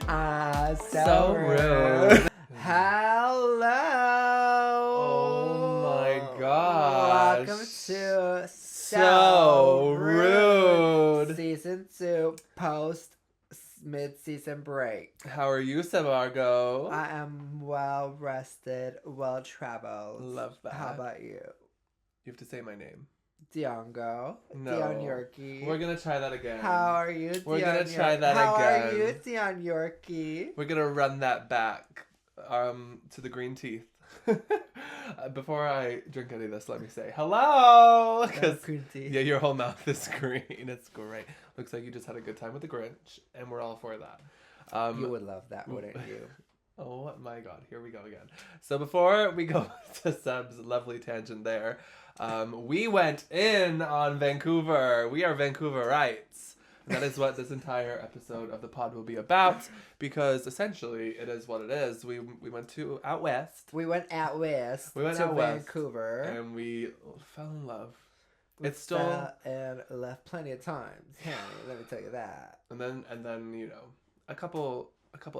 So rude. Hello. Oh my gosh. Welcome to So rude. Season 2 post mid-season break. How are you, Samargo? I am well rested, well traveled. Love that. How about you? You have to say my name. Diongo. No. Dion Yorkie. We're gonna try that again. How are you, Dion? We're gonna try that How again. are you, Dion Yorkie? We're gonna run that back to the green teeth. Before I drink any of this, let me say hello. Yeah, your whole mouth is green. It's great. Looks like you just had a good time with the Grinch, and we're all for that. You would love that, wouldn't you? Oh my god, here we go again. So before we go to Seb's lovely tangent there, we went in on Vancouver. We are Vancouverites. And that is what this entire episode of the pod will be about, because essentially it is what it is. We went out west. We went out west to Vancouver. And we fell in love. It's still and left plenty of times. Honey, let me tell you that. And then you know, a couple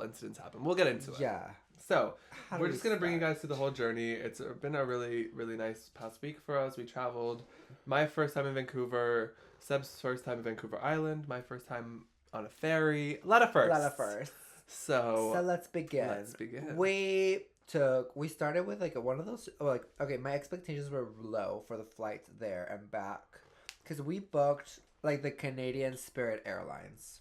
incidents happened. We'll get into it. Yeah. So we're just gonna bring you guys through the whole journey. It's been a really, really nice past week for us. We traveled. My first time in Vancouver. Seb's first time in Vancouver Island. My first time on a ferry. A lot of firsts. So let's begin. We started with like one of those, like, okay, my expectations were low for the flight there and back, because we booked like the Canadian Spirit Airlines.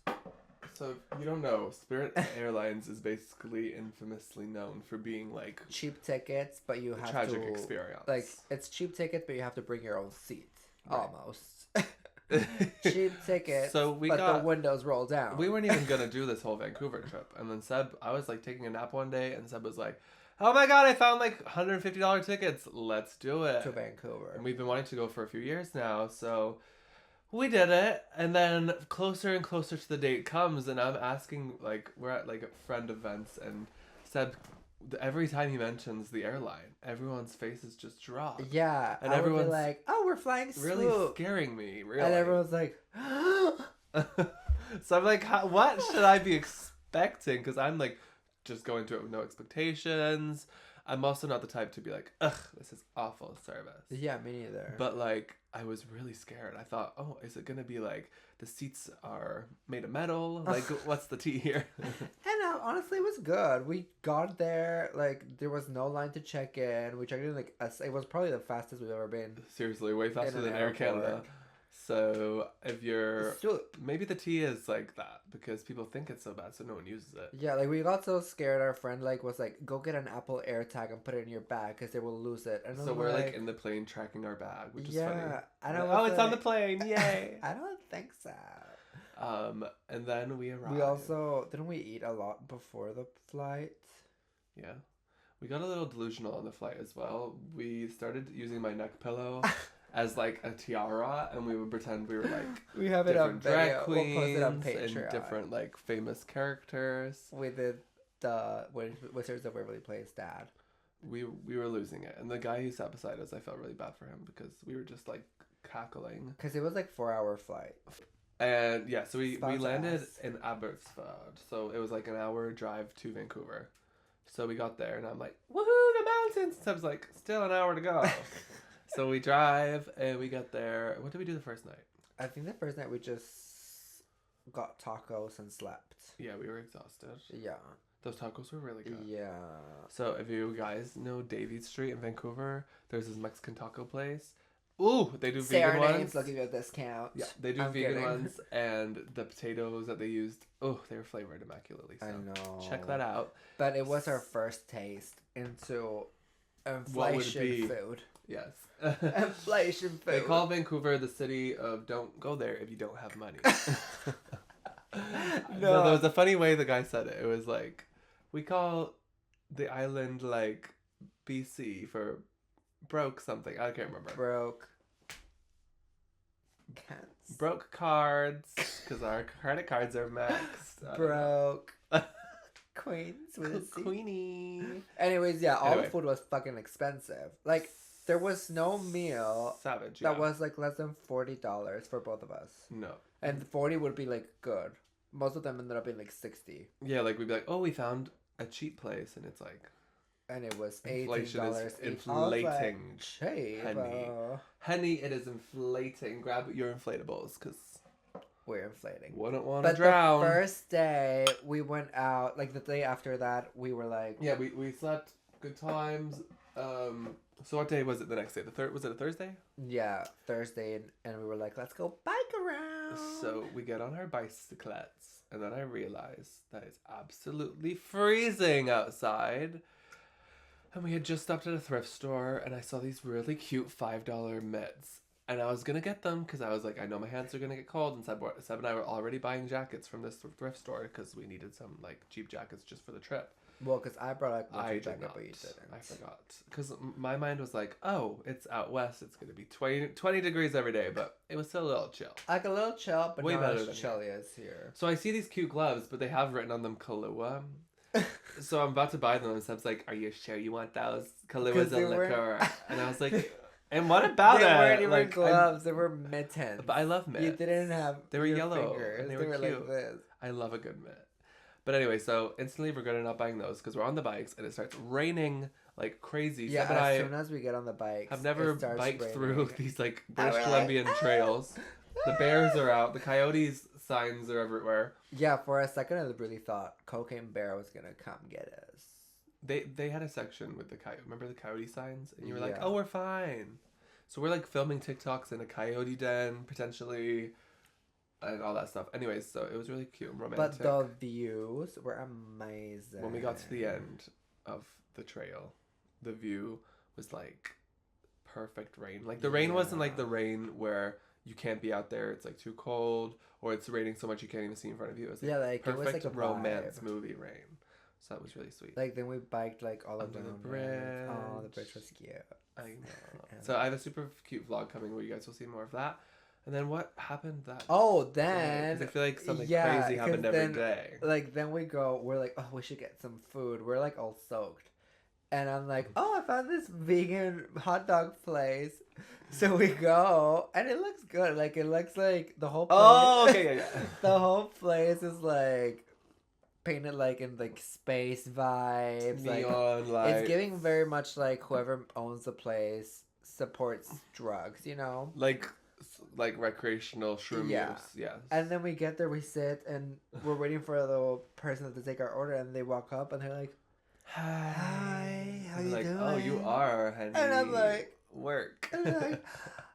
So if you don't know, Spirit Airlines is basically infamously known for being like cheap tickets, but you have tragic experience. Like, it's cheap tickets, but you have to bring your own seat, right. Almost. Cheap tickets, so the windows roll down. We weren't even gonna do this whole Vancouver trip, and then Seb, I was like taking a nap one day, and Seb was like, "Oh my god, I found like $150 tickets. Let's do it to Vancouver." And we've been wanting to go for a few years now, so we did it. And then closer and closer to the date comes, and I'm asking, like, we're at like friend events, and Seb, every time he mentions the airline, everyone's faces just drop. Yeah, and everyone's be like, "Oh, we're flying Swoop." Really scaring me, really. And everyone's like, so I'm like, what should I be expecting? Because I'm like, just going to it with no expectations. I'm also not the type to be like, ugh, this is awful service. Yeah, me neither. But like, I was really scared. I thought, oh, is it gonna be like the seats are made of metal? Like, what's the tea here? And honestly, it was good. We got there, like, there was no line to check in. We checked in like it was probably the fastest we've ever been. Seriously, way faster than Air Canada. So if you're maybe the tea is like that because people think it's so bad, so no one uses it. Yeah, like we got so scared. Our friend like was like, "Go get an Apple AirTag and put it in your bag because they will lose it." And so we're like in the plane tracking our bag, which is funny. Yeah, I don't. Oh, it's on the plane! Yay! I don't think so. And then we arrived. We also didn't we eat a lot before the flight? Yeah, we got a little delusional on the flight as well. We started using my neck pillow as like a tiara, and we would pretend we were like we have it on drag video. queens we'll post it on Patreon. And different like famous characters. We did the Wizards of Waverly Place dad. We were losing it, and the guy who sat beside us, I felt really bad for him because we were just like cackling. Because it was like 4-hour flight. And yeah, so we landed in Abbotsford, so it was like an hour drive to Vancouver. So we got there, and I'm like, woohoo, the mountains! So I was like, still an hour to go. So we drive, and we get there. What did we do the first night? I think the first night we just got tacos and slept. Yeah, we were exhausted. Yeah. Those tacos were really good. Yeah. So if you guys know Davie Street in Vancouver, there's this Mexican taco place. Ooh, they do vegan ones. Looking at discount. Yeah, they do vegan ones, and the potatoes that they used, oh, they were flavored immaculately. So I know. check that out. But it was our first taste into inflation food. Yes. Inflation food. They call Vancouver the city of don't go there if you don't have money. No, there was a funny way the guy said it. It was like, we call the island like BC for broke something. I can't remember. Broke cards because our credit cards are maxed. Broke Queens with a C. Queenie. Anyways, yeah, all the food was fucking expensive. Like, there was no meal savage that was like less than $40 for both of us. No. And 40 would be like good. most of them ended up being like 60. Yeah, like we'd be like, oh, we found a cheap place, and it's like, and it was inflation $18 is inflating. Cheap. Honey, it is inflating. Grab your inflatables, because we're inflating. Wouldn't want to drown. The first day we went out, like the day after that, we were like, yeah, we slept, good times. So what day was it? The next day, was it a Thursday? Yeah, Thursday, and we were like, let's go bike around. So we get on our bicyclettes, and then I realize that it's absolutely freezing outside. And we had just stopped at a thrift store, and I saw these really cute $5 mitts. And I was going to get them, because I was like, I know my hands are going to get cold. And Seb and I were already buying jackets from this thrift store, because we needed some like cheap jackets just for the trip. Well, because I brought a I jacket, did not. but you didn't. I forgot. Because my mind was like, oh, it's out west. It's going to be 20 degrees every day. But it was still a little chill. Like a little chill, but way not better as than chilly as here. So I see these cute gloves, but they have written on them Kahlua. So I'm about to buy them, and Seb's like, are you sure you want those Kahluas and liquor? And I was like, and what about it? They weren't even gloves, they were mittens. But I love mitts. You didn't have They were yellow. fingers. And they were cute. like this. I love a good mitt. But anyway, so instantly regretted not buying those, because we're on the bikes, and it starts raining like crazy. Yeah, Seb and as soon as we get on the bikes, have never it starts biked raining. through these like British like, Columbian trails. The bears are out. The coyotes signs are everywhere. Yeah, for a second I really thought Cocaine Bear was gonna come get us. They had a section with the coyote. Remember the coyote signs? And you were like, Yeah. oh, we're fine. So we're like filming TikToks in a coyote den, potentially, and all that stuff. Anyways, so it was really cute and romantic. But the views were amazing. When we got to the end of the trail, the view was like perfect rain. Like the rain wasn't like the rain where you can't be out there, it's like too cold, or it's raining so much you can't even see in front of you. It was like it was perfect like a romance vibe. movie rain. So that was really sweet. Like then we biked like all Under around the bridge. Oh, the bridge was cute. I know. So I have a super cute vlog coming where you guys will see more of that. And then what happened that then... 'cause I feel like something crazy happened every day. Like then we're like, oh, we should get some food. We're like all soaked. And I'm like, oh, I found this vegan hot dog place. So we go, and it looks good. Like, it looks like the whole place. Oh, okay, yeah. The whole place is, like, painted, like, in, like, space vibes. Neon like, lights. It's giving very much, like, whoever owns the place supports drugs, you know? Like recreational shroom use. Yes. And then we get there, we sit, and we're waiting for the person to take our order, and they walk up, and they're like, hi, how you doing? Oh, you are, honey. And I'm like, work. And I'm like,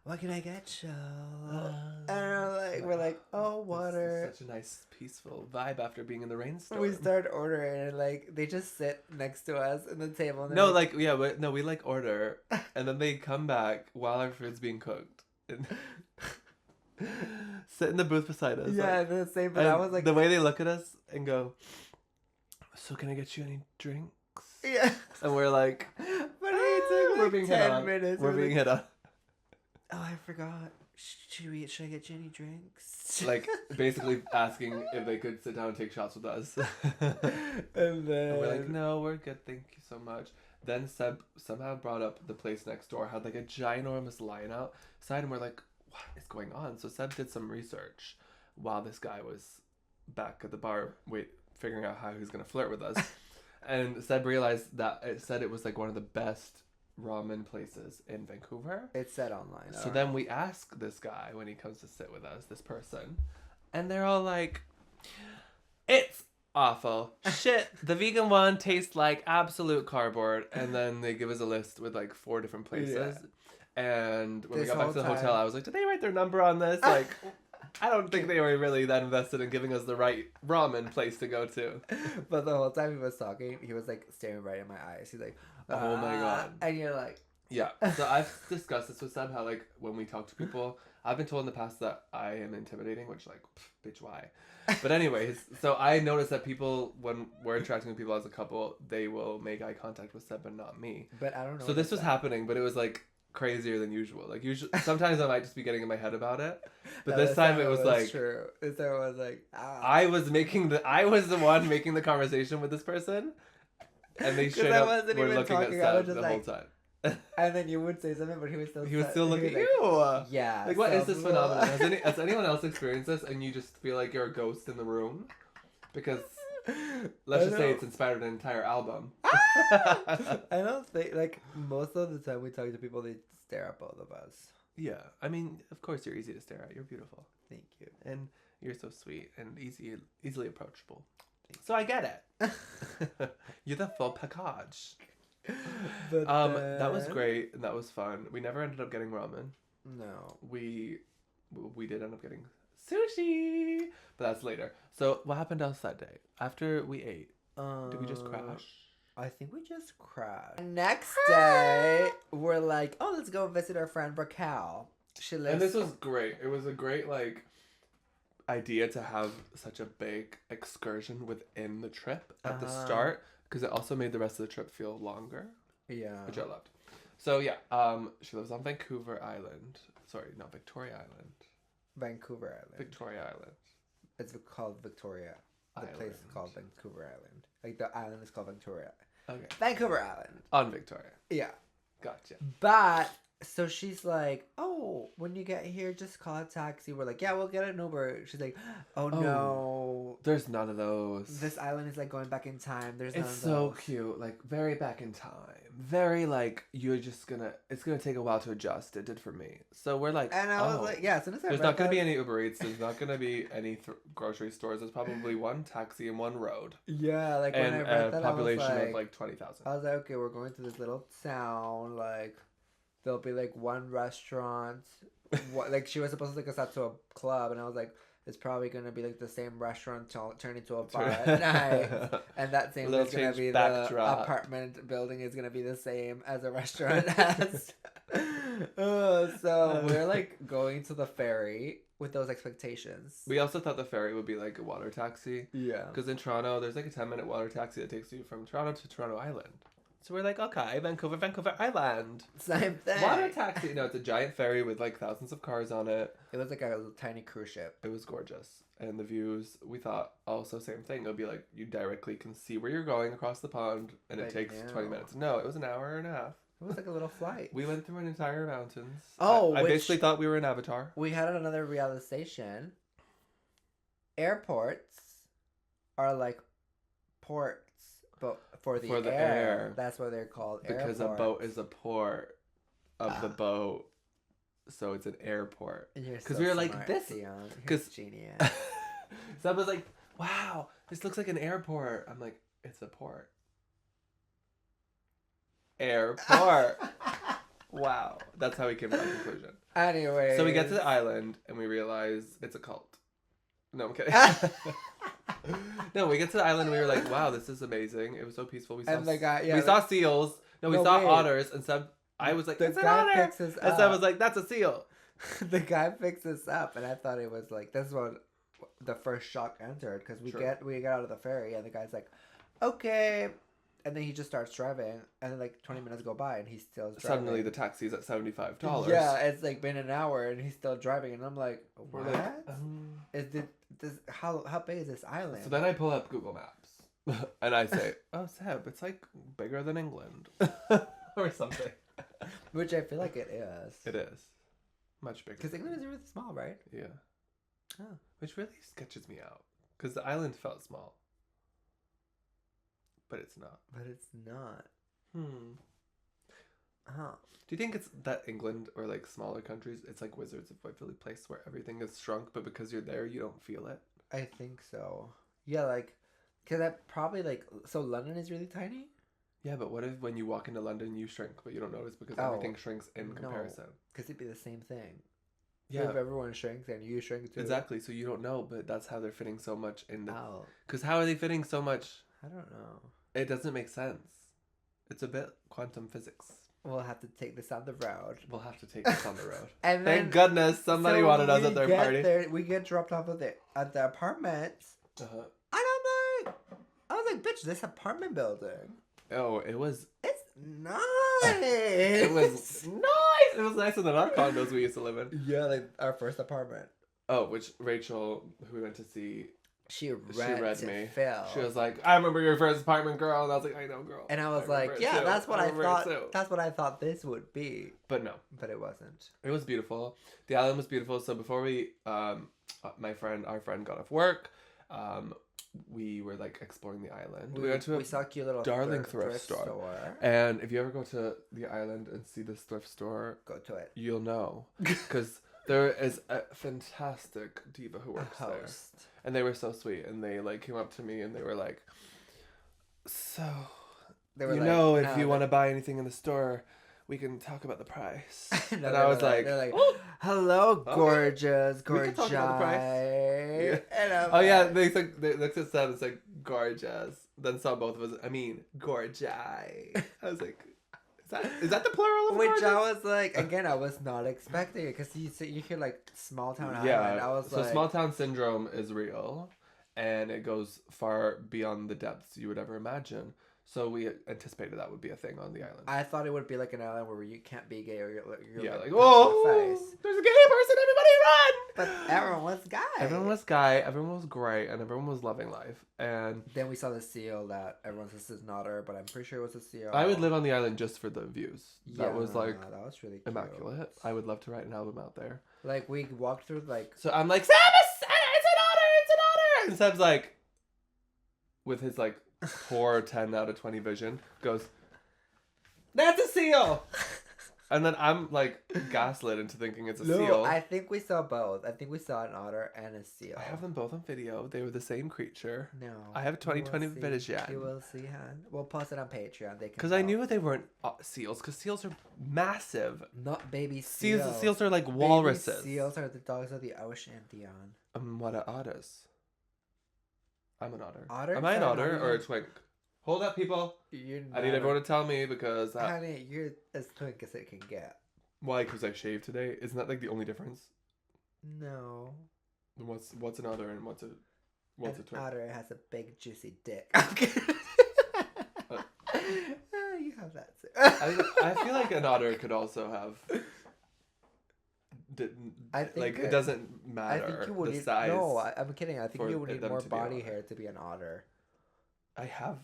what can I get you? And I'm like, we're like, oh, water. Such a nice, peaceful vibe after being in the rainstorm. We start ordering, and like they just sit next to us at the table. And no, like yeah, but no, we like order, and then they come back while our food's being cooked. And sit in the booth beside us. Yeah, like, the same. But I was like, the way they look at us and go, so can I get you any drinks? Yeah. And we're like, but it took we're like being 10 minutes. We're being hit on. Oh, I forgot. Should I get you any drinks? Like basically asking if they could sit down and take shots with us. And then we're like, no, we're good, thank you so much. Then Seb somehow brought up the place next door had like a ginormous line outside, and we're like, what is going on? So Seb did some research while this guy was back at the bar figuring out how he was going to flirt with us. And Seb realized that it said it was like one of the best ramen places in Vancouver. It said online. So then we ask this guy when he comes to sit with us, this person, and they're all like, it's awful. Shit, the vegan one tastes like absolute cardboard. And then they give us a list with like 4 different places. Yeah. And when we got back to the hotel, I was like, did they write their number on this? Like, I don't think they were really that invested in giving us the right ramen place to go to. But the whole time he was talking, he was like staring right in my eyes. He's like, oh my God. And you're like, yeah. So I've discussed this with Seb, how like when we talk to people, I've been told in the past that I am intimidating, which like, bitch, why? But anyways, so I noticed that people, when we're interacting with people as a couple, they will make eye contact with Seb but not me. But I don't know. So this was happening, but it was like crazier than usual. Like usually, sometimes I might just be getting in my head about it, but this time it was like true. This time it was like I was the one making the conversation with this person, and they straight up were looking at Seb the whole time. And then you would say something, but he was still looking at like, you. Yeah. Like, what is this phenomenon? Has anyone else experienced this and you just feel like you're a ghost in the room? Because let's just say it's inspired an entire album. I don't think, like, most of the time we talk to people, they stare at both of us. Yeah. I mean, of course you're easy to stare at. You're beautiful. Thank you. And you're so sweet and easily approachable. So I get it. You're the full package. But that was great and that was fun. We never ended up getting ramen. No. We did end up getting sushi, but that's later. So what happened else that day after we ate? Did we just crash? I think we just crashed. Next day, we're like, oh, let's go visit our friend Raquel. She lives. And this was great. It was a great idea to have such a big excursion within the trip at the start, because it also made the rest of the trip feel longer. Yeah. Which I loved. So yeah, she lives on Vancouver Island. Sorry, not Victoria Island. Vancouver Island. Victoria Island. It's called Victoria. The place is called Vancouver Island. Like, the island is called Victoria. Okay. Vancouver Island. On Victoria. Yeah. Gotcha. But, so she's like, oh, when you get here, just call a taxi. We're like, yeah, we'll get an Uber. She's like, oh no. There's none of those. This island is like going back in time. There's none of those. It's so cute. Like, very back in time. Very, like, it's gonna take a while to adjust. It did for me. So we're like, and I was like, yeah, as soon as I there's not gonna be any Uber Eats. There's not gonna be any grocery stores. There's probably one taxi and one road. Yeah, like, and when I read a that, population I was of like 20,000. I was like, okay, we're going to this little town. Like, there'll be like one restaurant. Like, she was supposed to take us out to a club, and I was like, it's probably gonna be like the same restaurant turn into a bar at night, and that same is gonna be the apartment building is gonna be the same as a restaurant has. So we're like going to the ferry with those expectations. We also thought the ferry would be like a water taxi. Yeah. Because in Toronto, there's like a 10-minute water taxi that takes you from Toronto to Toronto Island. So we're like, okay, Vancouver Island. Same thing. Water taxi. No, it's a giant ferry with like thousands of cars on it. It was like a little tiny cruise ship. It was gorgeous. And the views, we thought also same thing. It'll be like you directly can see where you're going across the pond and it takes 20 minutes. No, it was an hour and a half. It was like a little flight. We went through an entire mountains. Oh, I basically thought we were in Avatar. We had another realization. Airports are like ports. But for the air, that's why they're called airports. Because a boat is a port of the boat, so it's an airport. Because we were like, this, because genius. Seb was like, wow, this looks like an airport. I'm like, it's a port. Airport. Wow, that's how we came to that conclusion. Anyway, so we get to the island and we realize it's a cult. No, I'm kidding. No, we get to the island and we were like, wow, this is amazing. It was so peaceful. We saw seals. No, we saw otters. And Seb, I was like, it's an otter. And Seb was like, that's a seal. The guy picks us up and I thought it was like, this is when the first shock entered. Because we get out of the ferry and the guy's like, okay. And then he just starts driving, and then like 20 minutes go by, and he's still driving. Suddenly, the taxi's at $75. Yeah, it's like been an hour, and he's still driving, and I'm like, what? Is this how big is this island? So then I pull up Google Maps, and I say, oh, Seb, it's like bigger than England, or something. Which I feel like it is. It is much bigger. Because England is really small, right? Yeah. Oh. Which really sketches me out, because the island felt small. But it's not. But it's not. Do you think it's that England or like smaller countries, it's like Wizards of Waverly Place where everything is shrunk, but because you're there, you don't feel it? I think so. Yeah, like, because that probably like, so London is really tiny? Yeah, but what if when you walk into London, you shrink, but you don't notice because everything shrinks in comparison? Because it'd be the same thing. Yeah. If everyone shrinks and you shrink too. Exactly, so you don't know, but that's how they're fitting so much in the... Because how are they fitting so much? I don't know. It doesn't make sense. It's a bit quantum physics. We'll have to take this on the road. We'll have to take this on the road. And then, thank goodness somebody wanted us at their party. We get dropped off at the apartment. Uh-huh. And I was like, bitch, this apartment building. Oh, it was... It's nice. It was nice. It was nicer than our condos we used to live in. Yeah, like our first apartment. Oh, which Rachel, who we went to see... She read me. Phil. She was like, I remember your first apartment, girl. And I was like, I know, girl. And I was like, yeah, that's what I thought. That's what I thought this would be. But no. But it wasn't. It was beautiful. The island was beautiful. So before we, our friend got off work, we were like exploring the island. We went to we saw a cute little darling thrift store. And if you ever go to the island and see this thrift store, go to it. You'll know. Because there is a fantastic diva who works there. And they were so sweet. And they like came up to me and they were like, so, they were if you want to buy anything in the store, we can talk about the price. And I was like, oh, hello, gorgeous, gorgeous. We can talk about the price. Yeah. They looked at Seb and said, gorgeous. Then saw both of us. I mean, gorgeous. I was like, is that the plural of gorgeous? Which I was like, again, I was not expecting it because you hear like small town island. I was so small town syndrome is real, and it goes far beyond the depths you would ever imagine. So we anticipated that would be a thing on the island. I thought it would be like an island where you can't be gay or you're like whoa, there's a gay person, everybody run! But everyone was guy. Everyone was great, and everyone was loving life. And then we saw the seal that everyone says is an otter, but I'm pretty sure it was a seal. I would live on the island just for the views. That was like that was really cute. Immaculate. I would love to write an album out there. Like we walked through like. So I'm like, Seb, it's an otter, and Seb's like, with his like poor 10 out of 20 vision, goes, that's a seal. And then I'm like gaslit into thinking it's a seal. I think we saw both. I think we saw an otter and a seal. I have them both on video. They were the same creature. No. I have 2020 vision. You will see, hon. We'll post it on Patreon. Because I knew they weren't seals. Because seals are massive. Not baby seals. Seals are like walruses. Baby seals are the dogs of the ocean, Dion. What are otters? I'm an otter. Otter? Am I an otter or a twink? Hold up, people. I need everyone to tell me because... Honey, you're as twink as it can get. Why? Because I shaved today? Isn't that like the only difference? No. What's an otter and what's a twink? An otter has a big juicy dick. I'm kidding. You have that too. I feel like an otter could also have... it doesn't matter. I think you would the size. No, I'm kidding. I think you would need more body hair to be an otter. I have.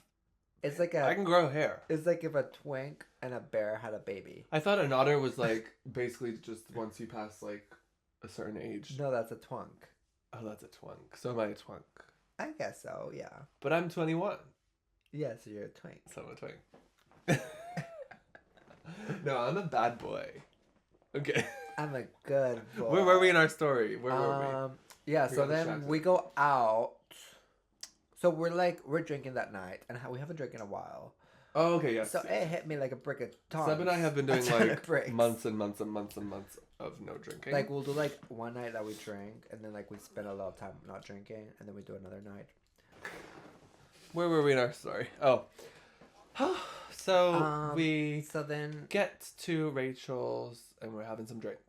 It's like I can grow hair. It's like if a twink and a bear had a baby. I thought an otter was like basically just once you pass like a certain age. No, that's a twunk. Oh, that's a twunk. So am I a twunk? I guess so. Yeah. But I'm 21. Yeah, so you're a twink. So I'm a twink. No, I'm a bad boy. Okay. I'm a good boy. Where were we in our story? Where were we? Yeah, so then we go out. So we're drinking that night, and we haven't drank in a while. Oh, okay, yes. So it hit me like a brick of tongs. Seb and I have been doing like months and months and months and months of no drinking. Like we'll do like one night that we drink, and then like we spend a lot of time not drinking, and then we do another night. Where were we in our story? Oh. So we then get to Rachel's, and we're having some drinks.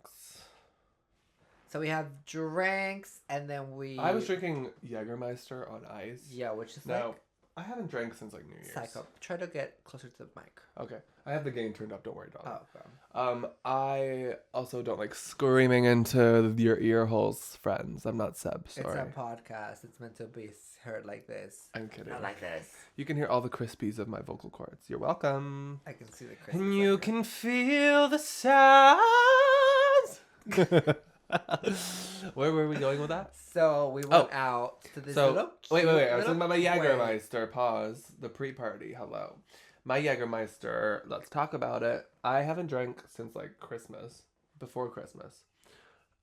So we have drinks, and then I was drinking Jägermeister on ice. Yeah, which is now, I haven't drank since like New Year's. Psycho. Try to get closer to the mic. Okay. I have the gain turned up, don't worry, darling. Oh, okay. I also don't like screaming into your ear holes, friends. I'm not Seb, sorry. It's a podcast. It's meant to be heard like this. I'm kidding. Not like this. You can hear all the crispies of my vocal cords. You're welcome. I can see the crispies. And you can feel the sounds. Where were we going with that? So we went out to this little wait. I was talking about my Jägermeister. Pause. The pre-party. Hello. My Jägermeister. Let's talk about it. I haven't drank since like Christmas. Before Christmas.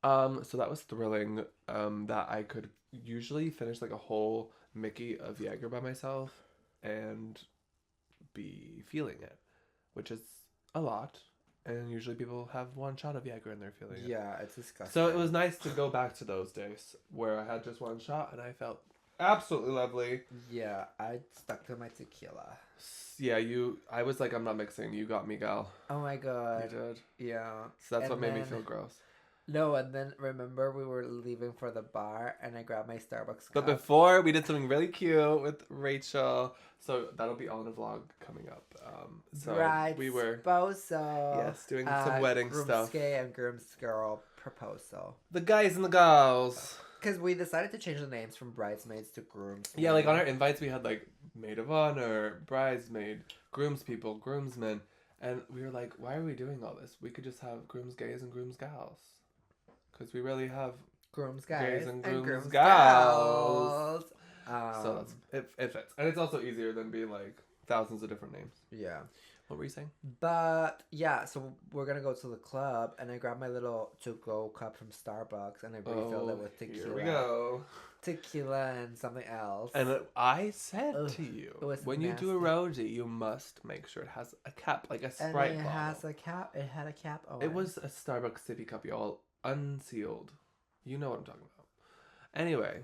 So that was thrilling. That I could usually finish like a whole Mickey of Jäger by myself and be feeling it, which is a lot. And usually people have one shot of Jäger and they're feeling it. Yeah, it's disgusting. So it was nice to go back to those days where I had just one shot and I felt absolutely lovely. Yeah, I stuck to my tequila. Yeah, I was like, I'm not mixing. You got me, gal. Oh my God. You did. Yeah. So that's what made me feel gross. No, and then remember we were leaving for the bar and I grabbed my Starbucks cup. But before, we did something really cute with Rachel. So that'll be on a vlog coming up. We were doing some wedding stuff. And groom's girl proposal. The guys and the girls. because we decided to change the names from bridesmaids to grooms. Yeah, like on our invites we had like maid of honor, bridesmaid, groomspeople, groomsmen, and we were like, why are we doing all this? We could just have grooms gays and grooms gals, because we really have grooms guys gays and and grooms grooms gals. gals. So it fits, and it's also easier than being like thousands of different names. Yeah. What were you saying? But yeah, so we're gonna go to the club, and I grabbed my little to-go cup from Starbucks, and I refilled it with tequila. Here we go. Tequila and something else. And I said to you, when you do a nasty. rosé, you must make sure it has a cap, like a And Sprite it bottle. has a cap. It had a cap on. It was a Starbucks sippy cup, y'all, unsealed. You know what I'm talking about. Anyway,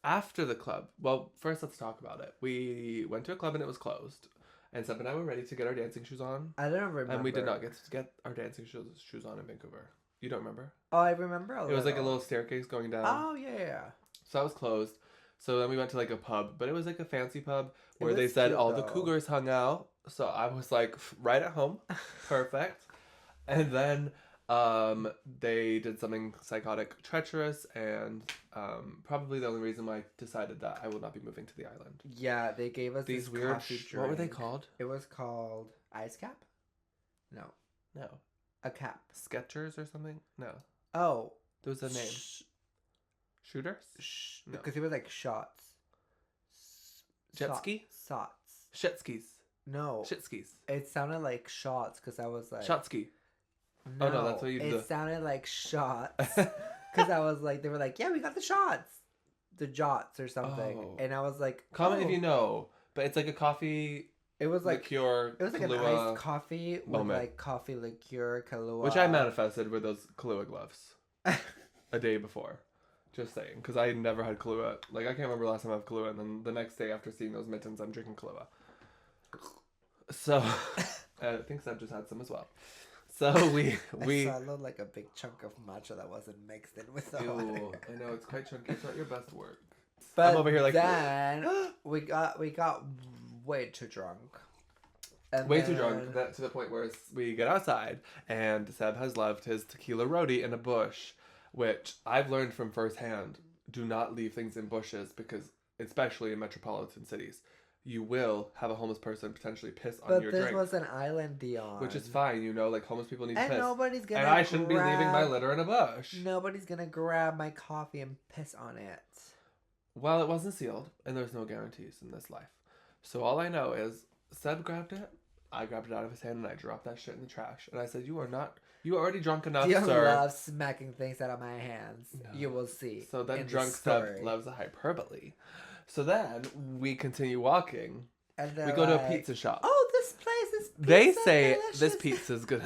after the club, well, first let's talk about it. We went to a club and it was closed. And Seb and I were ready to get our dancing shoes on. I don't remember. And we did not get to get our dancing shoes on in Vancouver. You don't remember? Oh, I remember. It was like a little staircase going down. Oh yeah. So that was closed. So then we went to like a pub, but it was like a fancy pub It where they was said cute, all the though. cougars hung out. So I was like, right at home. Perfect. And then they did something psychotic, treacherous, and probably the only reason why I decided that I will not be moving to the island. Yeah, they gave us These this weird, coffee what were they drink. called? It was called ice cap. No, No. a cap. Sketchers or something? No. Oh, There was a name. Shooters? No. because it was like shots. Jet ski? Shots. Shit skis. No, Shit skis. it sounded like shots because I was like. Shot ski. No, Oh, no, that's what you do. It sounded like shots because I was like, they were like, yeah, we got the shots, the jots or something, Oh. and I was like, Comment oh. if you know. But it's like a coffee It was like liqueur it was like Kahlua, an iced coffee with moment. like coffee liqueur, Kahlua, which I manifested with those Kahlua gloves a day before. Just saying, because I never had Kahlua. Like, I can't remember the last time I had Kahlua, and then the next day after seeing those mittens, I'm drinking Kahlua. So, I think Seb just had some as well. So we I looked like a big chunk of matcha that wasn't mixed in with the water. Ew, I know it's quite chunky. It's not your best work. But I'm over here like then we got way too drunk. And way too drunk, that to the point where we get outside and Seb has left his tequila roadie in a bush, which I've learned from firsthand. Do not leave things in bushes because, especially in metropolitan cities, you will have a homeless person potentially piss on your drink. But this was an island, Dion. Which is fine, you know, like homeless people need to and piss. nobody's gonna And I shouldn't be leaving my litter in a bush. Nobody's gonna grab my coffee and piss on it. Well, it wasn't sealed, and there's no guarantees in this life. So all I know is Seb grabbed it, I grabbed it out of his hand, and I dropped that shit in the trash. And I said, you are already drunk enough, Dion sir. loves smacking things out of my hands. No. You will see. So then in the drunk story. Seb loves a hyperbole. So then we continue walking. And We they're go to a like, pizza shop. Oh, this place is pizza They say delicious. this pizza is gonna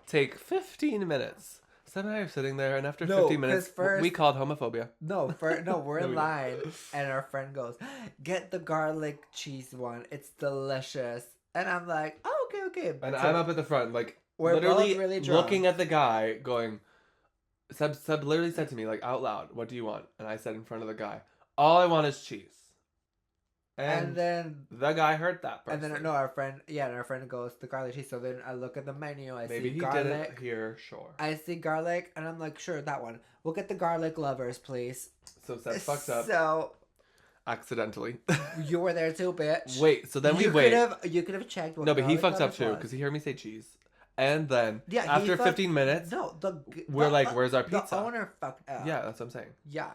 take 15 minutes. Seb and I are sitting there, and after No, 15 minutes, 'cause first- we called homophobia. No, we're No, in we line, and our friend goes, "Get the garlic cheese one. It's delicious." And I'm like, "Oh, okay." And So I'm up at the front, like, we're literally both really drunk. looking at the guy, going, Seb literally said to me, like, out loud, what do you want? And I said in front of the guy, all I want is cheese. And then the guy heard that person. And then no, our friend goes the garlic cheese. So then I look at the menu. I Maybe see he garlic. didn't hear, sure. I see garlic, and I'm like, sure, that one. We'll get the garlic lovers, please. So Seb fucked up. So Accidentally. you were there too, bitch. Wait, so then we You wait. You could have checked. What No, but he garlic fucked up lovers too, was. because he heard me say cheese. And then, Yeah, he after fucked- 15 minutes, No, we're like, where's our pizza? The owner fucked up. Yeah, that's what I'm saying. Yeah.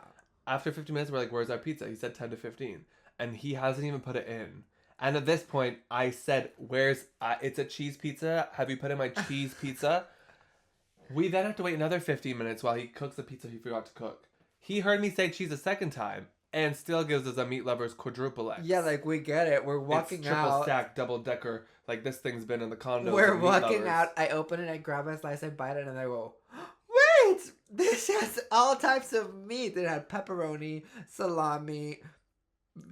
After 15 minutes, we're like, where's our pizza? He said 10 to 15. And he hasn't even put it in. And at this point, I said, it's a cheese pizza. Have you put in my cheese pizza? We then have to wait another 15 minutes while he cooks the pizza he forgot to cook. He heard me say cheese a second time and still gives us a meat lover's quadruple X. Yeah, like, we get it. We're walking it's triple out. stack, double decker. Like, this thing's been in the condo. We're walking out. I open it, I grab a slice, I bite it, and I go, wait! This has all types of meat. It had pepperoni, salami,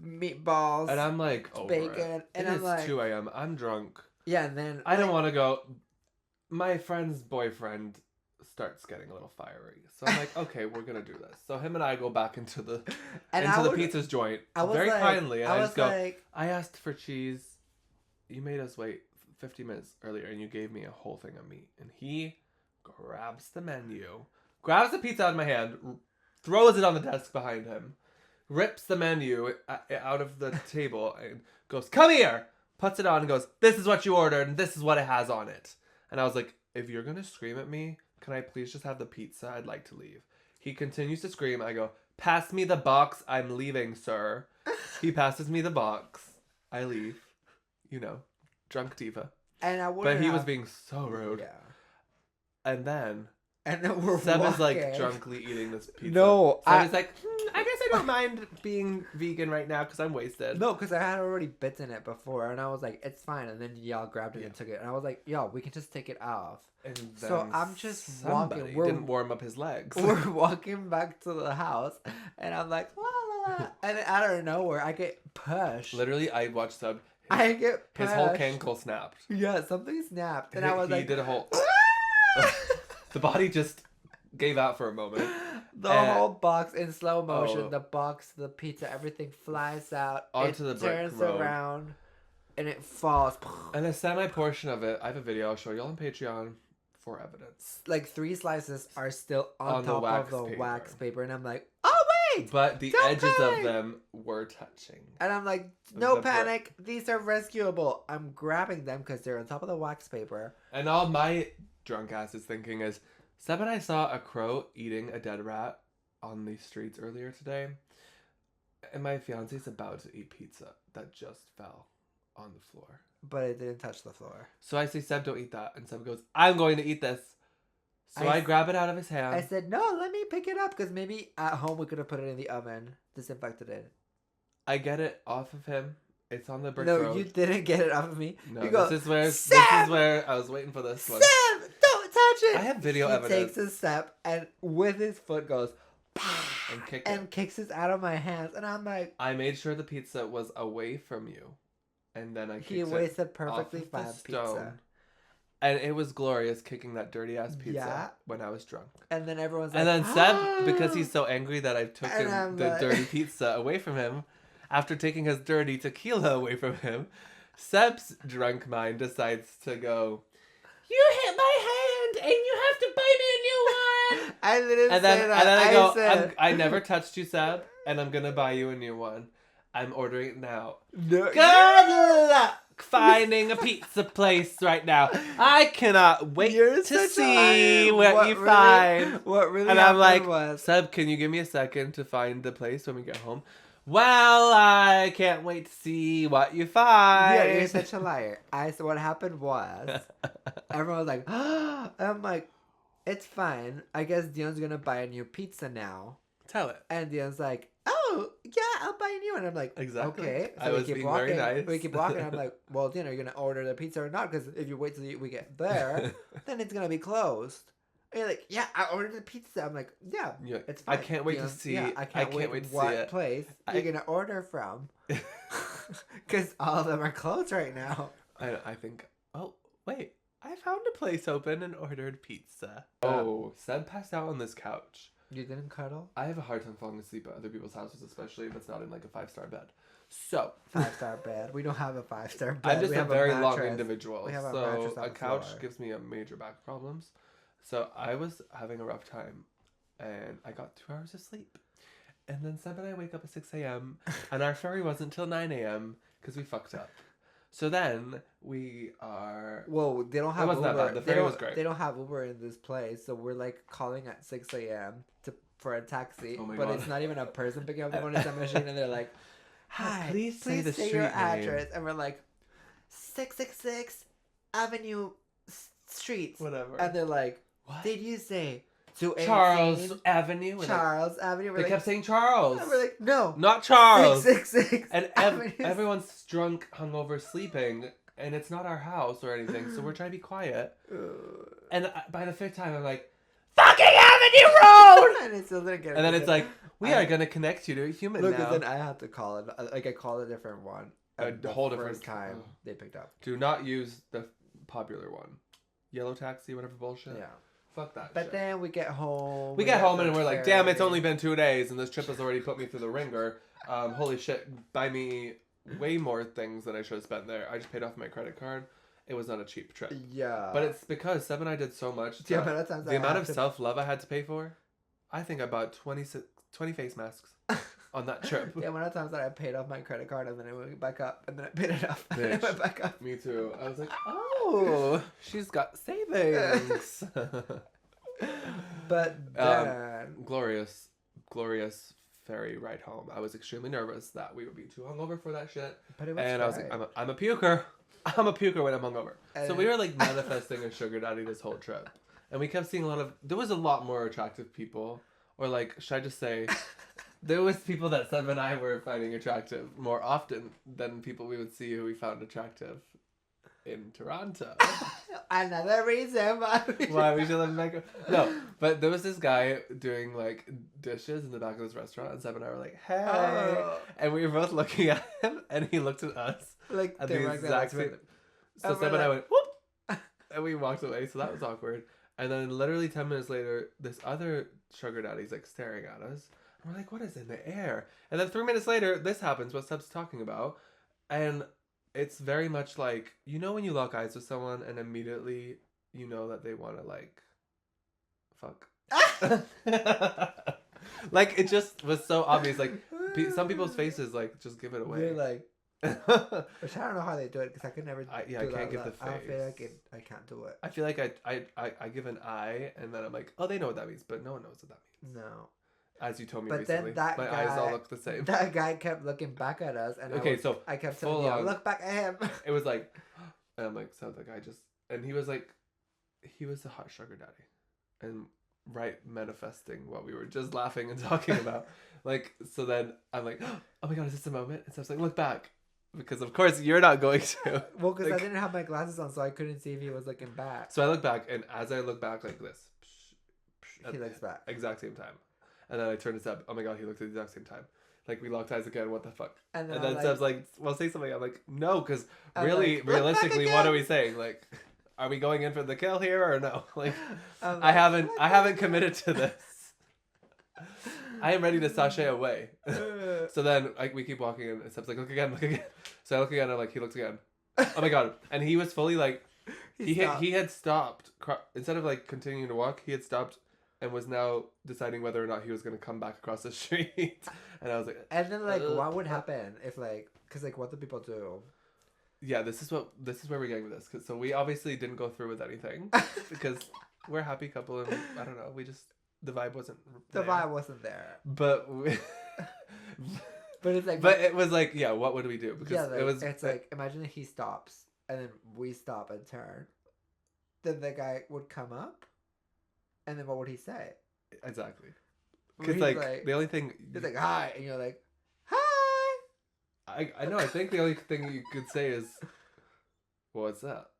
meatballs, And I'm like, over bacon. it. And It I'm is like, 2 a.m. I'm drunk. yeah, and then I don't want to go. My friend's boyfriend starts getting a little fiery. So I'm like, okay, we're going to do this. So him and I go back into the pizza's joint very kindly. And I just go, I asked for cheese. You made us wait 50 minutes earlier and you gave me a whole thing of meat. And he grabs the menu, grabs the pizza out of my hand, throws it on the desk behind him, rips the menu out of the table, and goes, "Come here!" Puts it on and goes, "This is what you ordered, and this is what it has on it." And I was like, if you're going to scream at me, can I please just have the pizza? I'd like to leave. He continues to scream. I go, "Pass me the box. I'm leaving, sir." He passes me the box. I leave. You know, drunk diva. But he was being so rude. Yeah. And then we're Seb walking. is like drunkenly eating this pizza. No, I was like, I guess I don't mind being vegan right now because I'm wasted. No, because I had already bitten it before, and I was like, it's fine. And then y'all grabbed it and took it, and I was like, y'all, we can just take it off. And then so I'm just walking. We didn't warm up his legs. We're walking back to the house, and I'm like, la, la, la. And then out of nowhere, I get pushed. Literally, I watched Seb. I get pushed. His whole cankle snapped. Yeah, something snapped, and I was like, he did a whole. The body just gave out for a moment. The whole box in slow motion. The box, the pizza, everything flies out onto the brick road. Turns around, and it falls. And a semi portion of it, I have a video I'll show you all on Patreon for evidence. Like 3 slices are still on top of the wax paper, and I'm like, oh wait! But the edges of them were touching. And I'm like, no panic, these are rescuable. I'm grabbing them because they're on top of the wax paper. And all my drunk ass is thinking is, Seb and I saw a crow eating a dead rat on the streets earlier today. And my fiance's about to eat pizza that just fell on the floor. But it didn't touch the floor. So I say, Seb, don't eat that. And Seb goes, I'm going to eat this. So I grab it out of his hand. I said, no, let me pick it up. Because maybe at home we could have put it in the oven. Disinfected it. I get it off of him. It's on the brick road. No, you didn't get it off of me. No, you go, this is where I was waiting for this one. Seb, don't touch it. I have video evidence. He takes a step and with his foot goes, and kicks it out of my hands. And I'm like, I made sure the pizza was away from you. And then I kicked he wasted perfectly fine pizza. And it was glorious kicking that dirty ass pizza when I was drunk. And then everyone's like, and then Seb, because he's so angry that I took the like... dirty pizza away from him, after taking his dirty tequila away from him, Seb's drunk mind decides to go, you hit my hand and you have to buy me a new one. I didn't say that. And then I go, I never touched you, Seb, and I'm going to buy you a new one. I'm ordering it now. No, good luck finding a pizza place right now. I cannot wait to see what you find. What really and I'm like, was... Seb, can you give me a second to find the place when we get home? Well, I can't wait to see what you find. Yeah, you're such a liar. So what happened was, everyone was like, and I'm like, it's fine. I guess Dion's gonna buy a new pizza now. Tell it. And Dion's like, oh, yeah, I'll buy a new one. I'm like, exactly. Okay. So I was being very nice. We keep walking. I'm like, well, Dion, are you gonna order the pizza or not? Because if you wait till we get there, then it's gonna be closed. And you're like, yeah, I ordered the pizza. I'm like, yeah, it's fine. I can't wait to see. Yeah, I can't wait to see what place you're gonna order from. Because all of them are closed right now. I think. Oh wait, I found a place open and ordered pizza. Oh, Seb passed out on this couch. You didn't cuddle? I have a hard time falling asleep at other people's houses, especially if it's not in like a 5-star bed. So 5-star bed. We don't have a 5-star bed. I'm just a very long individual. We have so a couch gives me a major back problems. So I was having a rough time, and I got 2 hours of sleep. And then Seb and I wake up at 6 a.m. and our ferry wasn't till 9 a.m. because we fucked up. So then we are... Whoa, they don't have Uber. That bad. The ferry was great. They don't have Uber in this place, so we're like calling at 6 a.m. for a taxi. Oh my but God. It's not even a person picking up the phone, it's a machine, and they're like, hi, please say the say street your name. address. And we're like, 666 Avenue Streets. Whatever. And they're like, what did you say? Charles Avenue. Charles Avenue. They kept saying Charles. And we're like, no, not Charles. 666. And everyone's drunk, hungover, sleeping, and it's not our house or anything. So we're trying to be quiet. And by the 5th time, I'm like, fucking Avenue Road. And it still didn't get it. And then it's like, we are gonna connect you to a human now. And then I had to call it. Like I called a different one. A whole different time they picked up. Do not use the popular one. Yellow taxi, whatever bullshit. Yeah. Fuck that But shit. then we get home. We get home and we're like, damn, it's only been 2 days and this trip has already put me through the ringer. Holy shit, buy me way more things than I should have spent there. I just paid off my credit card. It was not a cheap trip. Yeah. But it's because Seb and I did so much. The amount of self-love I had to pay for. I think I bought 20 face masks on that trip. Yeah, one of the times that I paid off my credit card and then it went back up and then I paid it off and then it went back up. Me too. I was like, oh, she's got savings. But then... glorious ferry ride home. I was extremely nervous that we would be too hungover for that shit. But it was and I was like, I'm a puker. I'm a puker when I'm hungover. So we were like manifesting a sugar daddy this whole trip. And we kept seeing there was a lot more attractive people. Or like, should I just say, there was people that Seb and I were finding attractive more often than people we would see who we found attractive in Toronto. Another reason why we should live in Vancouver. No, but there was this guy doing like dishes in the back of this restaurant, and Seb and I were like, "Hey," and we were both looking at him, and he looked at us like at the exact same. So Seb and I went, "Whoop," and we walked away. So that was awkward. And then literally 10 minutes later, this other sugar daddy's like staring at us. And we're like, "What is in the air?" And then 3 minutes later, this happens. What Seb's talking about, and it's very much like, you know when you lock eyes with someone and immediately you know that they want to like fuck. Like it just was so obvious. Like some people's faces like just give it away. You're like, which I don't know how they do it because I could never. I can't give the face. I feel like I can't do it. I feel like I give an eye and then I'm like, oh, they know what that means, but no one knows what that means. No. As you told me but recently, then my eyes all look the same. That guy kept looking back at us, and I kept telling you, look back at him. It was like, and I'm like, so the guy just, and he was like, he was a hot sugar daddy, and manifesting what we were just laughing and talking about. Like, so then I'm like, oh my god, is this a moment? And so I was like, look back, because of course you're not going to. Well, because I didn't have my glasses on, so I couldn't see if he was looking back. So I look back, and as I look back like this, he looks back exact same time. And then I turned to Seb. Oh my god, he looked at the exact same time. Like, we locked eyes again. What the fuck? And then like, Seb's like, well, say something. I'm like, no, because really, like, realistically, what are we saying? Like, are we going in for the kill here or no? Like, I haven't committed to this. I am ready to sashay away. So then, like, we keep walking, and Seb's like, look again. So I look again, and like, he looks again. Oh my god! And he was fully like, he had stopped instead of like continuing to walk. He had stopped. And was now deciding whether or not he was going to come back across the street. And I was like... And then, like, what would happen if, like... Because, like, what do people do? Yeah, this is where we're getting with this. So we obviously didn't go through with anything. Because we're a happy couple and, I don't know, the vibe wasn't there. The vibe wasn't there. But... but it's like... But it was like, yeah, what would we do? Because yeah, like, it's like, imagine he stops. And then we stop and turn. Then the guy would come up. And then what would he say? Exactly. Because like the only thing he's like hi, and you're like hi. I know. I think the only thing you could say is, "What's up?"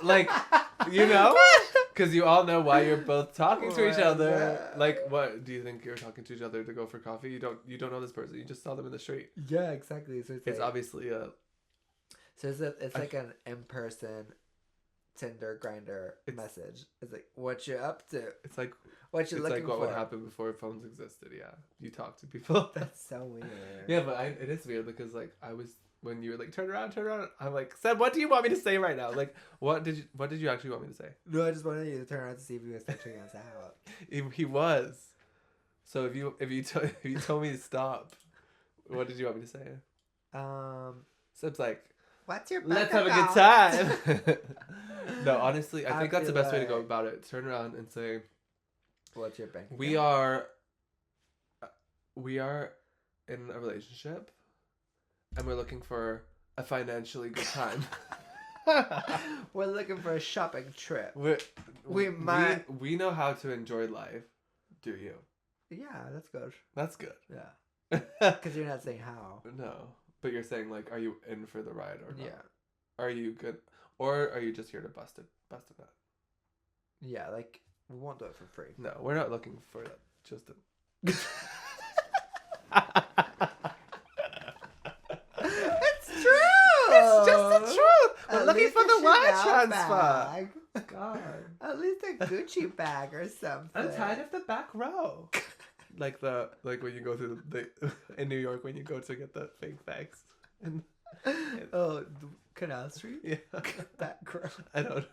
Like, you know, because you all know why you're both talking to each other. Like, what do you think you're talking to each other to go for coffee? You don't know this person. You just saw them in the street. Yeah, exactly. So it's like, obviously a. So it's like an in-person Tinder grinder message. It's like, what you up to? It's like what you looking for. It's like what would happen before phones existed. Yeah, you talk to people. That's so weird. Yeah, but it is weird because like when you were like turn around, I'm like, Seb, what do you want me to say right now? Like, what did you actually want me to say? No, I just wanted you to turn around to see if he was touching us out. He was. So if you told me to stop, what did you want me to say? Seb's like, what's your let's have a good time. No, honestly, I think that's the best way to go about it. Turn around and say, what's your bank account? We are in a relationship and we're looking for a financially good time. We're looking for a shopping trip. We know how to enjoy life. Do you? Yeah, that's good. That's good. Yeah. Because you're not saying how. No. But you're saying, like, are you in for the ride or not? Yeah. Are you good? Or are you just here to bust a nut? Yeah, like, we won't do it for free. No, we're not looking for that. Just a... It's true! It's just the truth! We're looking for the wire transfer! God. At least a Gucci bag or something. I'm tired of the back row. Like when you go through the in New York when you go to get the fake bags. Canal Street? Yeah. That girl. I don't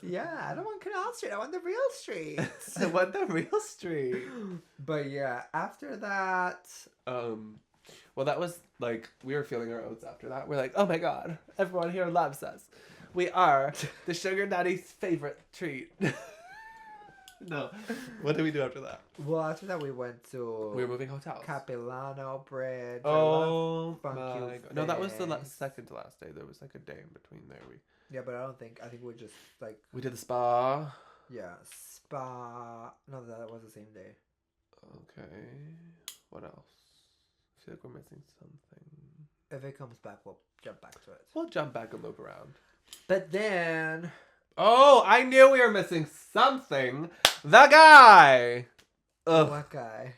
Yeah, I don't want Canal Street. I want the real street. I want the real street. But yeah, after that... Well, that was like, we were feeling our oats after that. We're like, oh my god, everyone here loves us. We are the sugar daddy's favorite treat. No. What did we do after that? Well, after that we went to... We were moving hotels. Capilano Bridge. Oh my funky god. No, that was the things. second to last day. There was like a day in between there. Yeah, but I think we just like... We did the spa. Yeah, spa. No, that was the same day. Okay. What else? I feel like we're missing something. If it comes back, we'll jump back to it. We'll jump back and loop around. But then... Oh, I knew we were missing something. The guy. Ugh. What guy?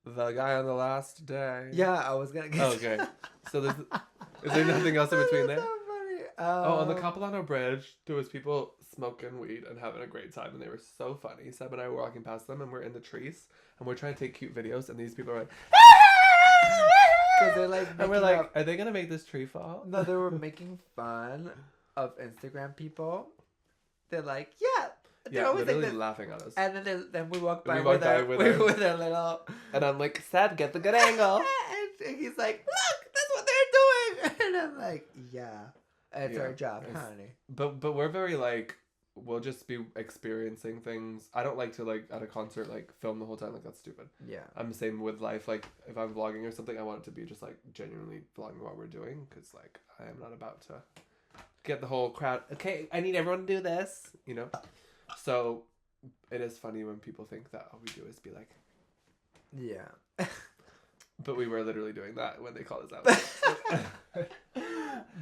The guy on the last day. Yeah, I was gonna get... Okay. So is there nothing else in between there? So funny. Oh, on the Capilano Bridge, there was people smoking weed and having a great time, and they were so funny. Seb and I were walking past them, and we're in the trees, and we're trying to take cute videos, and these people are like, because they're like, and we're like, are they gonna make this tree fall? no, they were making fun of Instagram people. They're like, yeah. They're Yeah, always literally like this. laughing at us. And then we walk by We walk with by our with their little. And I'm like, Seb, get the good angle. And he's like, look, that's what they're doing. And I'm like, yeah, it's Yeah, our job, it's- honey. But we're very like, we'll just be experiencing things. I don't like to like at a concert like film the whole time, like that's stupid. Yeah. I'm the same with life. Like if I'm vlogging or something, I want it to be just like genuinely vlogging what we're doing, because like I am not about to get the whole crowd. Okay, I need everyone to do this, you know. So it is funny when people think that all we do is be like, Yeah. but we were literally doing that when they called us out.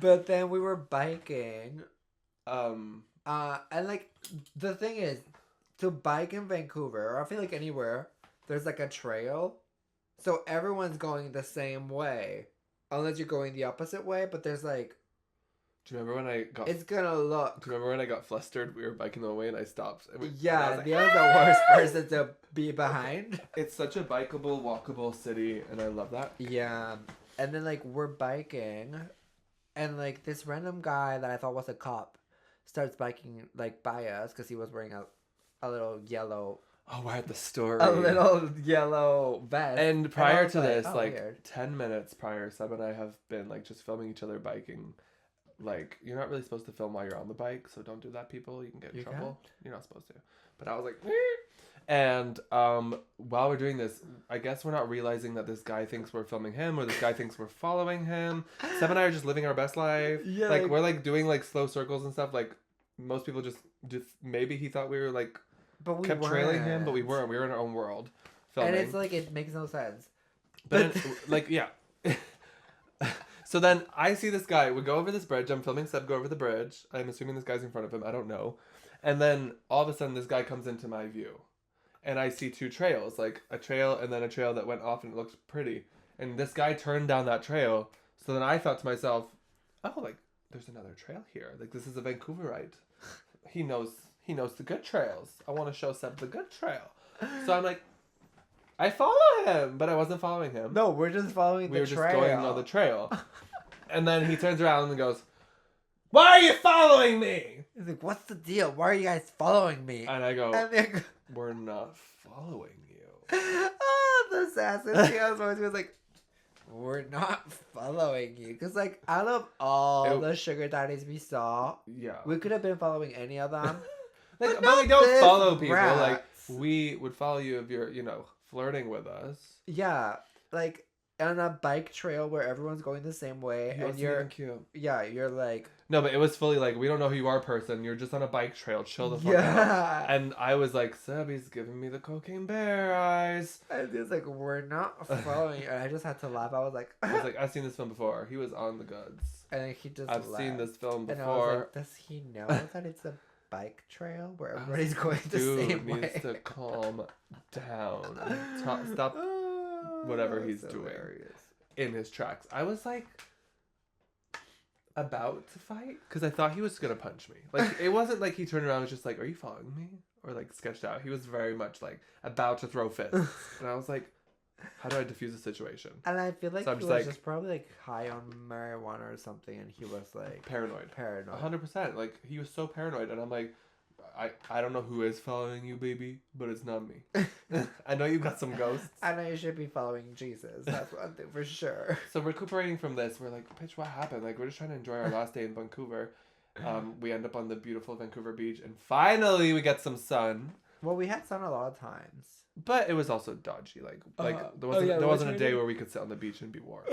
But then we were biking. um. And like the thing is, to bike in Vancouver, or I feel like anywhere, there's like a trail, so everyone's going the same way, unless you're going the opposite way. But there's like, Do you remember when I got? it's gonna look. Do you remember when I got flustered? We were biking the way and I stopped. And and I Yeah, was like, the other's the worst person to be behind. It's such a bikeable, walkable city, and I love that. Yeah, and then like we're biking, and like this random guy that I thought was a cop starts biking like by us because he was wearing a little yellow, Oh, we're at the story. a little yellow vest. And I prior was to like, this, oh, like weird. 10 minutes prior, Seb and I have been like just filming each other biking. Like, you're not really supposed to film while you're on the bike, so don't do that, people. You can get in trouble. You're not supposed to. But I was like, "Meh." And while we're doing this, I guess we're not realizing that this guy thinks we're filming him, or this guy thinks we're following him. Seb and I are just living our best life. Yeah, like like- we're like doing like slow circles and stuff. Like most people just maybe he thought we were like But we kept trailing him, weren't. but we weren't. We were in our own world filming. And it's like it makes no sense. But then, like, yeah. So then I see this guy. We go over this bridge. I'm filming Seb go over the bridge. I'm assuming this guy's in front of him. I don't know. And then all of a sudden this guy comes into my view. And I see two trails. Like a trail and then a trail that went off and it looked pretty. And this guy turned down that trail. So then I thought to myself, oh, like, there's another trail here. Like, this is a Vancouverite. He knows the good trails. I want to show Seb the good trail. So I'm like, I follow him, but I wasn't following him. No, we're just following We the were trail. just going on the trail. And then he turns around and goes, why are you following me? He's like, what's the deal? Why are you guys following me? And I go, And then, we're not following you. oh, the assassin. He was like, we're not following you. Because, like, out of all the sugar daddies we saw, Yeah. we could have been following any of them. Like, but but we not don't this follow people. brat. Like, we would follow you if you're, flirting with us. Yeah, like, on a bike trail where everyone's going the same way. He And wasn't you're, even cute. yeah, you're like, No, but it was fully like, we don't know who you are, person. You're just on a bike trail. Chill the fuck out. yeah. And I was like, Seb, he's giving me the cocaine bear eyes. And he was like, we're not following you. And I just had to laugh. I was like, I was like, I've seen this film before. He was on the goods. and then he just I've seen laughed. this film And I was before. like, does he know that it's a bike trail where everybody's going the Dude same needs way? to calm down. Stop whatever he's doing. Hilarious. In his tracks. I was like about to fight because I thought he was gonna punch me. Like it wasn't like he turned around and was just like, "Are you following me?" or like sketched out. He was very much like about to throw fists, and I was like, How do I diffuse the situation? And I feel like So he I'm was just like, just probably like high on marijuana or something, and he was like paranoid. Paranoid. 100%. Like, he was so paranoid, and I'm like, I don't know who is following you, baby, but it's not me. I know you got some ghosts. I know you should be following Jesus. That's one thing for sure. So recuperating from this, we're like, bitch, what happened? Like, we're just trying to enjoy our last day in Vancouver. We end up on the beautiful Vancouver beach, and finally we get some sun. Well, we had sun a lot of times. But it was also dodgy. Like there wasn't a day where we could sit on the beach and be warm.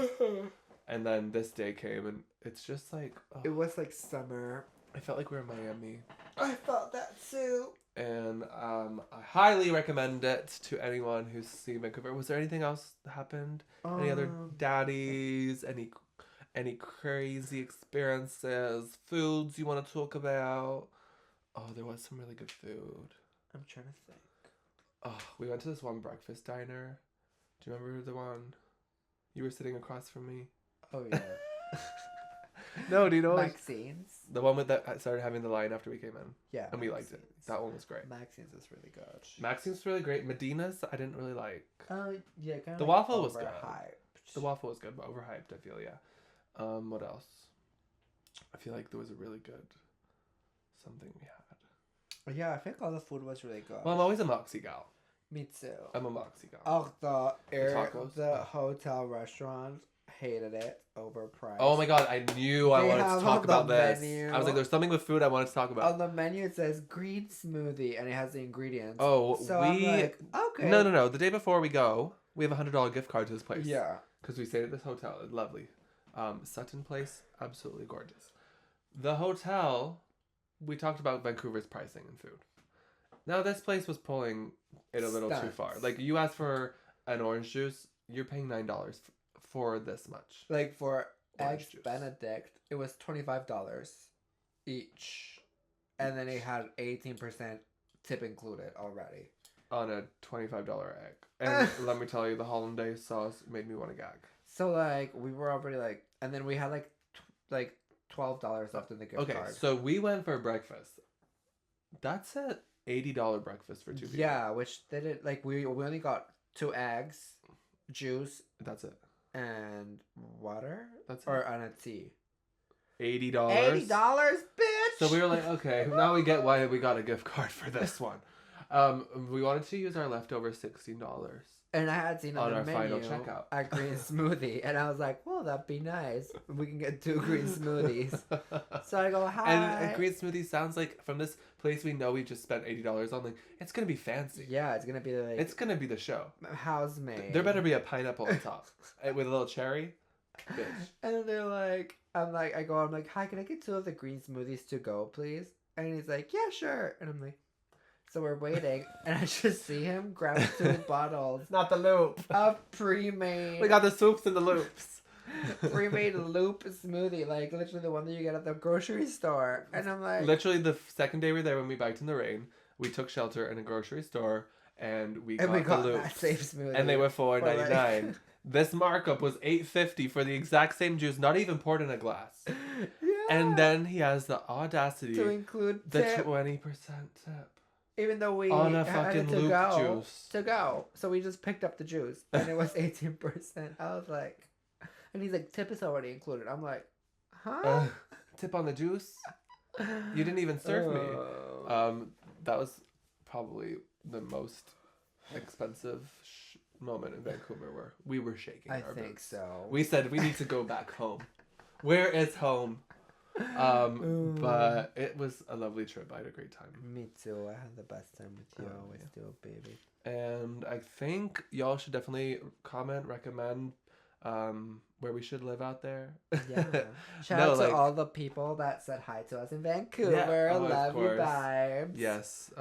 And then this day came, and it's just like... Oh, it was like summer. I felt like we were in Miami. I felt that too. And I highly recommend it to anyone who's seen Vancouver. Was there anything else that happened? Any other daddies? Any crazy experiences? Foods you want to talk about? Oh, there was some really good food. I'm trying to think. Oh, we went to this one breakfast diner. Do you remember the one? You were sitting across from me. Oh, yeah. No, do you know Maxine's? the one with that started having the line after we came in? Yeah. And we liked it. That one was great. Maxine's is really good. Maxine's really great. Medina's, I didn't really like. Oh, yeah. Kind of The like waffle was good. overhyped. The waffle was good, but overhyped, I feel, yeah. What else? I feel like there was a really good something we had. Yeah, I think all the food was really good. Well, I'm always a Moxie gal. Me too. I'm a Moxie gal. Oh, tacos? the hotel restaurant, hated it. Overpriced. Oh my god, I knew I wanted to talk about this. Menu. I was like, there's something with food I wanted to talk about. On the menu it says green smoothie and it has the ingredients. Oh, so I'm like, okay. No. The day before we go, we have a $100 gift card to this place. Yeah. Because we stayed at this hotel. It's lovely. Sutton Place, absolutely gorgeous. The hotel, we talked about Vancouver's pricing and food. Now this place was pulling it a little too far. Like, you asked for an orange juice, you're paying $9 for this much. Like for Orange eggs juice. Benedict, it was $25 each, and then it had 18% tip included already On a $25 egg. And let me tell you, the hollandaise sauce made me want to gag. So like we were already like, and then we had like $12 left in the gift card. Okay, so we went for breakfast. That's a $80 breakfast for two people. Yeah, which they did like we only got 2 eggs, juice, That's it. and water. That's it. Or and a tea. $80. $80, bitch. So we were like, okay, now we get why we got a gift card for this one. We wanted to use our leftover $16. And I had seen on the our final menu checkout a green smoothie, and I was like, "Well, that'd be nice. We can get 2 green smoothies." So I go, "Hi." And a green smoothie sounds like, from this place we know we just spent $80 on, like, it's gonna be fancy. Yeah, it's gonna be like It's gonna be the show. house made. There better be a pineapple on top with a little cherry. Bitch. And they're like, I'm like, "Hi, can I get 2 of the green smoothies to go, please?" And he's like, "Yeah, sure." And I'm like, so we're waiting, and I just see him grab 2 bottles Not the loop. of pre-made. We got the soups and the loops. pre-made loop smoothie, like literally the one that you get at the grocery store. And I'm like, Literally the second day we were there when we biked in the rain, we took shelter in a grocery store and we got the loops. that same smoothie. And they were for $4.99. like- This markup was $8.50 for the exact same juice, not even poured in a glass. Yeah. And then he has the audacity to include the tip, 20% tip even though we on a had fucking it to loop go, juice. to go. So we just picked up the juice, and it was 18%. I was like, and he's like, tip is already included. I'm like, huh? Tip on the juice? You didn't even serve me. That was probably the most expensive moment in Vancouver where we were shaking I our think boots. so. We said we need to go back home. Where is home? But it was a lovely trip. I had a great time. Me too. I had the best time with you. Always do, baby. And I think y'all should definitely comment, recommend where we should live out there. Yeah. Shout out to all the people that said hi to us in Vancouver. Yeah, oh, love you, vibes. Yes.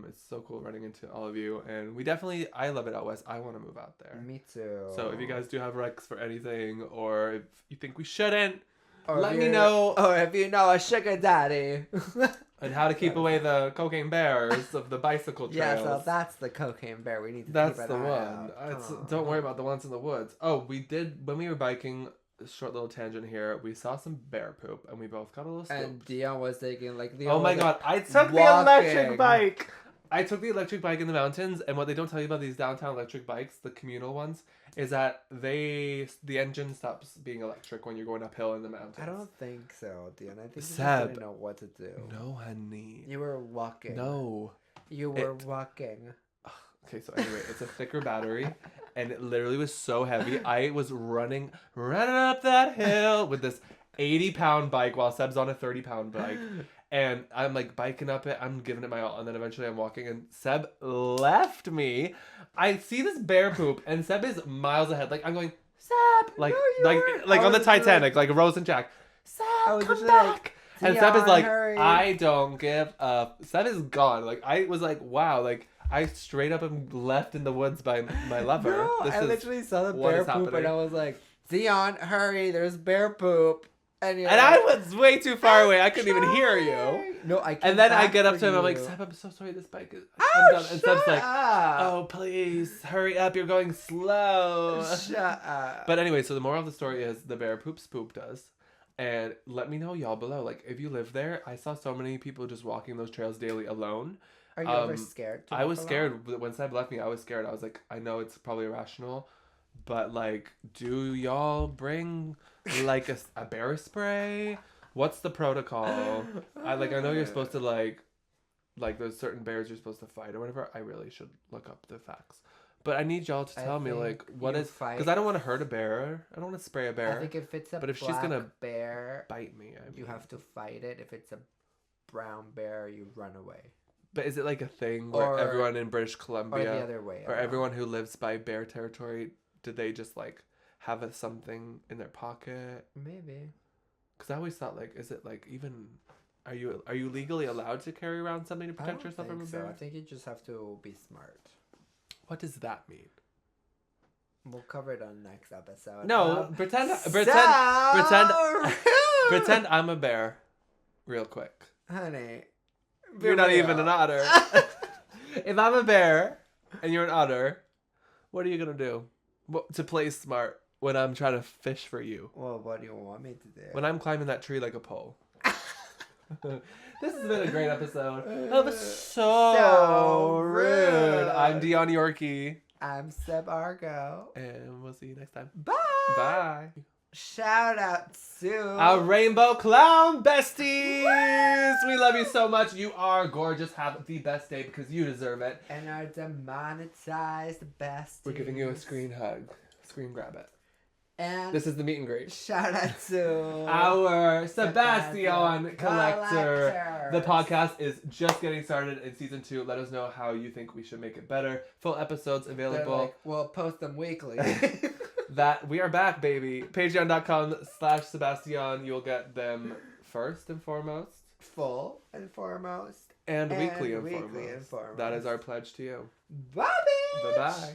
It's so cool running into all of you. And I love it out west. I want to move out there. Me too. So if you guys do have recs for anything, or if you think we shouldn't, or let me know. Or if you know a sugar daddy. And how to keep away the cocaine bears of the bicycle trails. Yeah, so that's the cocaine bear we need to That's keep the an eye one. out. Don't worry about the ones in the woods. Oh, we did, when we were biking, a short little tangent here, we saw some bear poop, and we both got a little spooked. And Dion was taking like the Oh my god, I took the walking. electric bike! I took the electric bike in the mountains, and what they don't tell you about these downtown electric bikes, the communal ones, is that the engine stops being electric when you're going uphill in the mountains. I don't think so, Dion. I think you just Sebb. didn't know what to do. No, honey. You were walking. No. You were walking. Okay, so anyway, it's a thicker battery, and it literally was so heavy. I was running up that hill with this 80-pound bike while Seb's on a 30-pound bike. And I'm like biking up it. I'm giving it my all. And then eventually I'm walking and Sebb left me. I see this bear poop and Sebb is miles ahead. Like I'm going, Sebb! Like on the Titanic, like Rose and Jack. Sebb, come back! And Sebb is like, hurry. I don't give up. Sebb is gone. Like I was like, wow, like I straight up am left in the woods by my lover. No, I literally saw the bear poop and I was like, Dion, hurry, there's bear poop. And I was way too far away. I couldn't even hear you. No, I can't. And then I get up to him. I'm like, Sebb, I'm so sorry. This bike is... I'm done. And Seb's like, oh, please, hurry up. You're going slow. Shut up. But anyway, so the moral of the story is the bear poops poop does. And let me know, y'all below. Like, if you live there, I saw so many people just walking those trails daily alone. Are you ever scared? I was scared. When Sebb left me, I was scared. I was like, I know it's probably irrational, but like, do y'all bring like a bear spray? What's the protocol? I know you're supposed to like there's certain bears you're supposed to fight or whatever. I really should look up the facts. But I need y'all to tell me like what is, because I don't want to hurt a bear. I don't want to spray a bear. I think if it's a but if she's gonna bear bite me, you have to fight it. If it's a brown bear, you run away. But is it like a thing where everyone in British Columbia, or the other way, or everyone who lives by bear territory, did they just like have something in their pocket? Maybe. Because I always thought like, is it like even, are you legally allowed to carry around something to protect yourself from a bear? I think you just have to be smart. What does that mean? We'll cover it on next episode. No, pretend I'm a bear, real quick. Honey, you're not even an otter. If I'm a bear and you're an otter, what are you gonna do? To play smart when I'm trying to fish for you? Well, what do you want me to do? When I'm climbing that tree like a pole. This has been a great episode of So Rude. I'm Dion Yorkie. I'm Sebb Argo. And we'll see you next time. Bye. Bye. Shout out to our Rainbow Clown besties. We love you so much. You are gorgeous. Have the best day because you deserve it. And our demonetized besties. We're giving you a screen hug. Screen grab it. And this is the meet and greet. Shout out to our Sebastian Collector. The podcast is just getting started in season 2. Let us know how you think we should make it better. Full episodes available. We'll post them weekly. That we are back, baby. Patreon.com/Sebastian. You'll get them first and foremost. Full and foremost. And weekly and foremost. That is our pledge to you. Bye, bitch. Bye-bye.